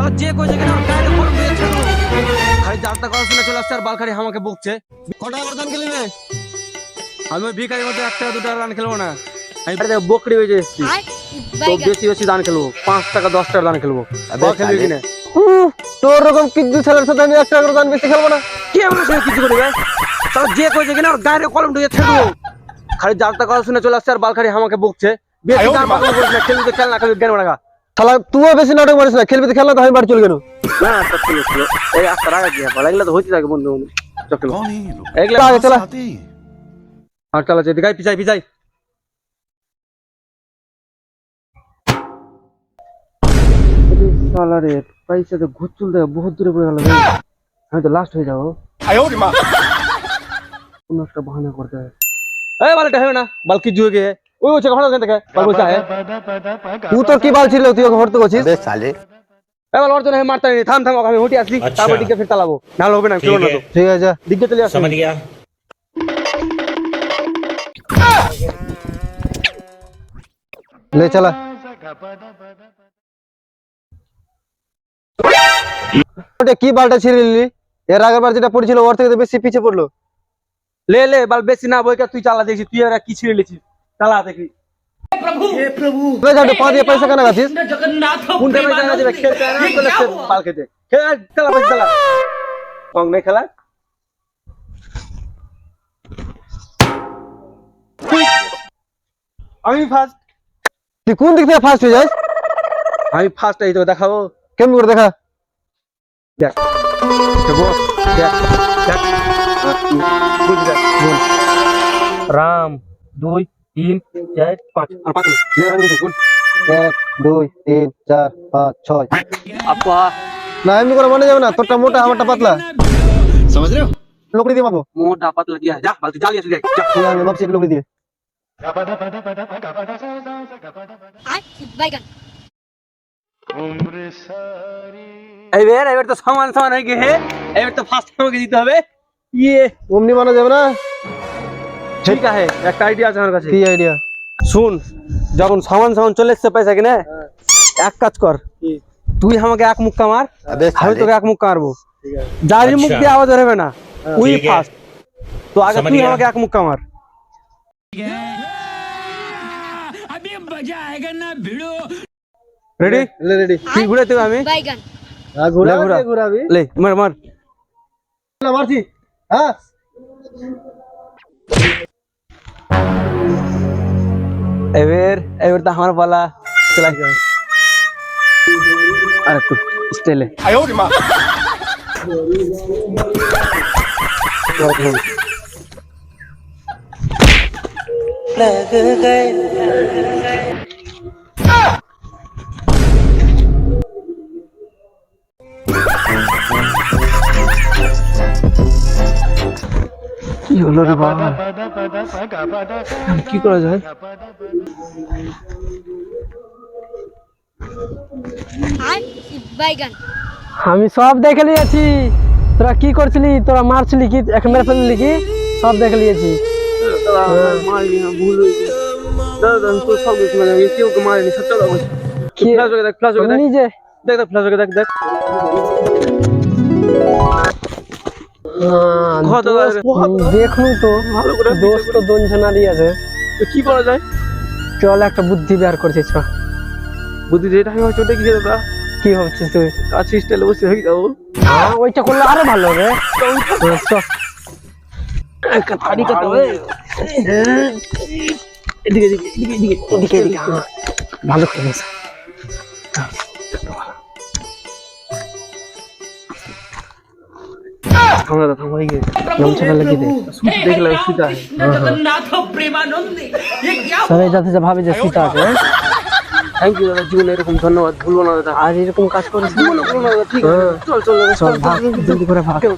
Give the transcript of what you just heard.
সালা যে কই জায়গা না গায়ে কলম দিয়ে ছাড়ো খালি যাত্রা কথা শুনে চলে আসছে আর বালখারি আমাকে বকছে কটা বর্তমান খেলিবে? আমি ওই ভিখারির মধ্যে 1 টাকা 2 টাকা দান খেলবো না আমি বাড়িতে বকরি বেজে এসেছি তো বেশি বেশি দান খেলবো 5 টাকা 10 টাকা দান খেলবো খেলবি কিনা তোর রকম কিচ্ছু ছেলের সাথে আমি 1 টাকা করে দান বেশি খেলবো না। কি এমন সে কিছু করবে সালা যে কই জায়গা না গায়ে কলম দিয়ে ছাড়ো খালি যাত্রা কথা শুনে চলে আসছে আর বালখারি আমাকে বকছে বেশি দাম পাগল করিস না খেলবি তো খেল না খেলবি জ্ঞান বাড়া শালা তুইও বেশি নাটক মারিস না, খেলবি তো খেল না, তো আমি বাড়ি চলে গেল। না সব ঠিক ছিল এই আস্তে রাখা দিয়া বলা এগুলা তো হইতে থাকে বন্ধু চল कौन है ये लोग? এগুলা আগে চলা। आते ही हैं। আর চলা যেতে গাই পিছাই পিছাই শালা রে পয়সা তো ঘুরচুল দেয় বহুত দূরে পড়ে গেল ভাই আমি তো লাস্ট হয়ে যাবো কোন একটা বাহানা করতে হয় এই বালটা হবে না বাল কি জুয়ে গিয়ে ওই হচ্ছে কখনো ওখান থেকে বাল বসে আয় তুই তো কি বাল ছিল, তুই ওকে হরতে করছিস? এই বাল অর্জন হয়ে মারতে থাম থাম আমি হুটি আসলি তারপর দিকে ফির চালাবো নাহলে হবে না চলো না তো ঠিক আছে, দিকে চলে আসো समझ गया। লে চলা। ওটা কি বালটা ছিড়লি? এর আগের বার যেটা পড়েছিল ওর থেকে তো বেশি পিছে পড়লো। ले ले बाल बेसी ना बोई का तू चला देखी तू एरा की छिड़ लेছিস चला देखी তুই যাও 5 দিয়ে পয়সা কেন গাছিস? कुंडे में जाना जब खेलते हैं ना तो लगते बाल खेलते खेल चला बस चला कौन नहीं खेला আমি ফার্স্ট তুই কোন দিক থেকে ফার্স্ট হয়ে যাস? আমি ফার্স্ট এই তো দেখাবো কেমন করে দেখা? দেখ দেবো দেখ দেখ বুঝ দেখ বল রাম 2 3 4 5 আর 5 ले रंग देखो 1 2 3 4 5 6। আপা না এমনি করে মনে যাবে না, তোরটা মোটা আমারটা পাতলা। समझ रहे हो? লকড়ি দিয়ে মাপো। মোটা পাতলা দিয়া যা বালতি জালি আসি দেখ যা ঠিক আছে, আমি মাপছি লকড়ি দিয়ে। এবার তো সমান সমান হয়ে গেছে এবার তো ফার্স্ট আমাকে দিতে হবে ইয়ে অমনি মানা যাবে না। ঠিক আছে একটা আইডিয়া আছে আমার কাছে কি আইডিয়া? শুন যখন সমান সমান চলে এসছে পয়সা কিনে এক কাজ কর তুই আমাকে এক মুক্কা মার আমি তোকে এক মুক্কা মারবো যার মুখ দিয়ে আওয়াজ হবে না ওই ঠিক আছে। ফার্স্ট তো আগে समझ তুই गया। আমাকে এক মুক্কা মার রেডি লে রেডি। তুই ঘুরে তুই আমি बैगन ঘুরা লে, ঘুরা। ঘুরাবি। লে মার মার মারছি। হ্যাঁ এবার তো আমার পালা চলা আর একটু স্টাইলে কি হলো রে বাবা কি করা যায় बैगन আমি সব দেখে নিয়েছি। তোরা কি করছিলি? তোরা মারছিলি কি? এক মেরে ফেললি কি? সব দেখে নিয়েছি। মারি না ভুল হয়ে গেছে দাদা আমি তো সব কিছু মানে কেউ মারিনি সত্য কথা বলছি কি? ফ্ল্যাশ হয়ে দেখ ফ্ল্যাশ হয়ে দেখ নিজে দেখ দেখ ফ্ল্যাশ হয়ে দেখ দেখ কত দেখুন তো ভালো করে দোষ তো দোনজনারই আছে। তো কি করা যায় চল একটা বুদ্ধি বের করছিস। বুদ্ধি যেটা আমি হয়তো দেখি দাদা কি ভাবছিস তুই? কাছে স্টাইলে বসে হয়ে যাবো হ্যাঁ ওইটা করলে আরো ভালো হবে। চল আড়ি কাটা হবে এদিকে এদিকে এদিকে এদিকে এদিকে হ্যাঁ, ভালো করিস। থাম দাদা থাম হয়ে গেছে গামছাটা লাগিয়ে দে। সুতি দেখলাম সুতা সবাই যাতে যা ভাবে যে সীতা আছে। হ্যাঁ? থ্যাংক ইউ দাদা জীবনে এরকম ধন্যবাদ ভুলবো না দাদা আর এরকম কাজ করিস। ভুলবো না দাদা ঠিক আছে চল চল দাদা, চল চল ভাগ, চল, চল, জলদি করে ভাগ। চল।